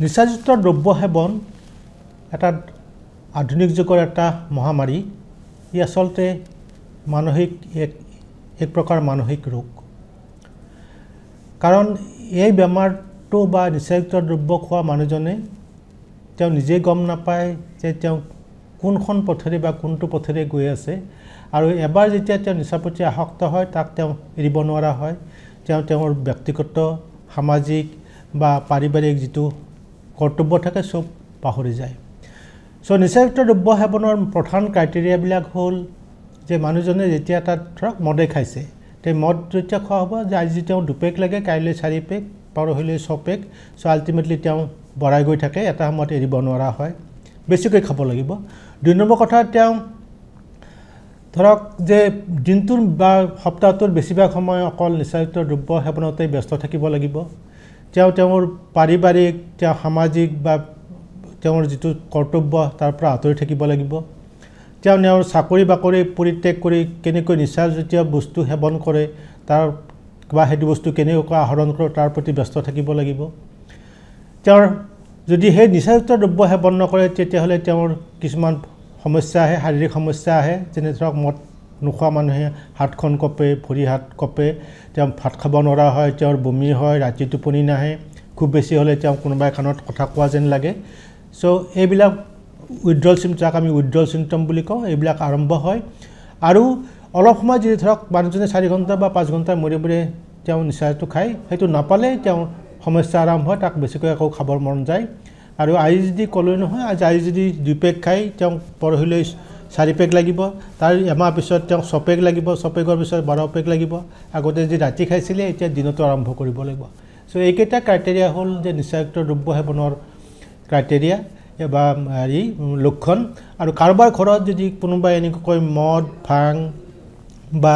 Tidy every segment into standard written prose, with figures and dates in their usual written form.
নিচাযুক্ত দ্ৰব্য সেৱন এটা আধুনিক যুগৰ এটা মহামাৰী ই আসলতে মানসিক এক প্ৰকাৰ মানসিক ৰোগ কাৰণ এই বেমাৰটো বা নিচাযুক্ত দ্ৰব্য খোৱা মানুহজনে তেওঁ নিজে গম নাপায় যে তেওঁ কোনখন পথেৰে বা কোনটো পথেৰে গৈ আছে আৰু এবাৰ যেতিয়া তেওঁ নিচাৰ প্ৰতি আসক্ত হয় তাক তেওঁ এৰিব নোৱাৰা হয় তেওঁৰ ব্যক্তিগত সামাজিক বা পাৰিবাৰিক যিটো কৰ্তব্য থাকে সব পাহৰি যায় সো নিচাযুক্ত দ্ৰব্য সেৱনৰ প্ৰধান ক্ৰাইটেৰিয়াবিলাক হ'ল যে মানুহজনে যেতিয়া তাত ধৰক মদে খাইছে তে মদ যেতিয়া খোৱা হ'ব যে আজি তেওঁ 2 পেক লাগে কাইলৈ 4 পেক পৰহিলৈ 6 পেক সো আলটিমেটলি তেওঁ বঢ়াই গৈ থাকে এটা সময়ত এৰিব নোৱাৰা হয় বেছিকৈ খাব লাগিব 2 নম্বৰ কথা তেওঁ ধৰক যে দিনটোৰ বা সপ্তাহটোৰ বেছিভাগ সময় অকল নিচাযুক্ত দ্ৰব্য সেৱনতে ব্যস্ত থাকিব লাগিব তেওঁৰ পাৰিবাৰিক সামাজিক বা তেওঁৰ যিটো কৰ্তব্য তাৰ পৰা আঁতৰি থাকিব লাগিব তেওঁৰ চাকৰি বাকৰি পৰিত্যাগ কৰি কেনেকৈ নিচাজাতীয় বস্তু সেৱন কৰে তাৰ বা হেতু বস্তু কেনেকৈ আহৰণ কৰে তাৰ প্ৰতি ব্যস্ত থাকিব লাগিব তেওঁৰ যদি সেই নিচাযুক্ত দ্ৰব্য সেৱন নকৰে তেতিয়াহ'লে তেওঁৰ কিছুমান সমস্যা আহে শাৰীৰিক সমস্যা আহে যেনে ধৰক মদ নোখোৱা মানুহে হাতখন কপে ভৰি হাত কপে তেওঁ ভাত খাব নোৱাৰা হয় তেওঁৰ বমি হয় ৰাতি টোপনি নাহে খুব বেছি হ'লে তেওঁ কোনোবাই কাণত কথা কোৱা যেন লাগে সো এইবিলাক উইথড্ৰল চিম্পটম আমি উইথড্ৰল চিম্পটম বুলি কওঁ এইবিলাক আৰম্ভ হয় আৰু অলপ সময় যদি ধৰক মানুহজনে 4 ঘণ্টা বা 5 ঘণ্টাৰ মূৰে মূৰে তেওঁ নিচাটো খায় সেইটো নাপালে তেওঁৰ সমস্যা আৰম্ভ হয় তাক বেছিকৈ আকৌ খাবৰ মন যায় আৰু আজি যদি ক'লৈ নহয় আজি যদি 2 পেক খাই তেওঁ পৰহিলৈ 4 পেক লাগিব তাৰ এমাহ পিছত তেওঁ 6 পেক লাগিব 6 পেকৰ পিছত 12 পেক লাগিব আগতে যদি ৰাতি খাইছিলে এতিয়া দিনতো আৰম্ভ কৰিব লাগিব সো এইকেইটা ক্ৰাইটেৰিয়া হ'ল যে নিচাযুক্ত দ্ৰব্য সেৱনৰ ক্ৰাইটেৰিয়া বা হেৰি লক্ষণ আৰু কাৰোবাৰ ঘৰত যদি কোনোবাই এনেকৈ মদ ভাং বা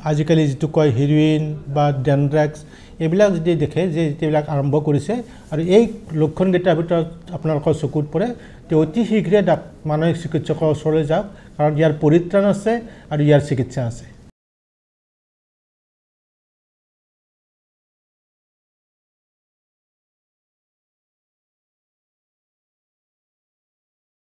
আজিকালি যিটো কয় হেৰোইন বা ডেনড্ৰাগছ এইবিলাক যদি দেখে যে এইবিলাক আৰম্ভ কৰিছে আৰু এই লক্ষণকেইটাৰ ভিতৰত আপোনালোকৰ চকুত পৰে তে অতি শীঘ্ৰে মানসিক চিকিৎসকৰ ওচৰলৈ যাওক কাৰণ ইয়াৰ পৰিত্ৰাণ আছে আৰু ইয়াৰ চিকিৎসা আছে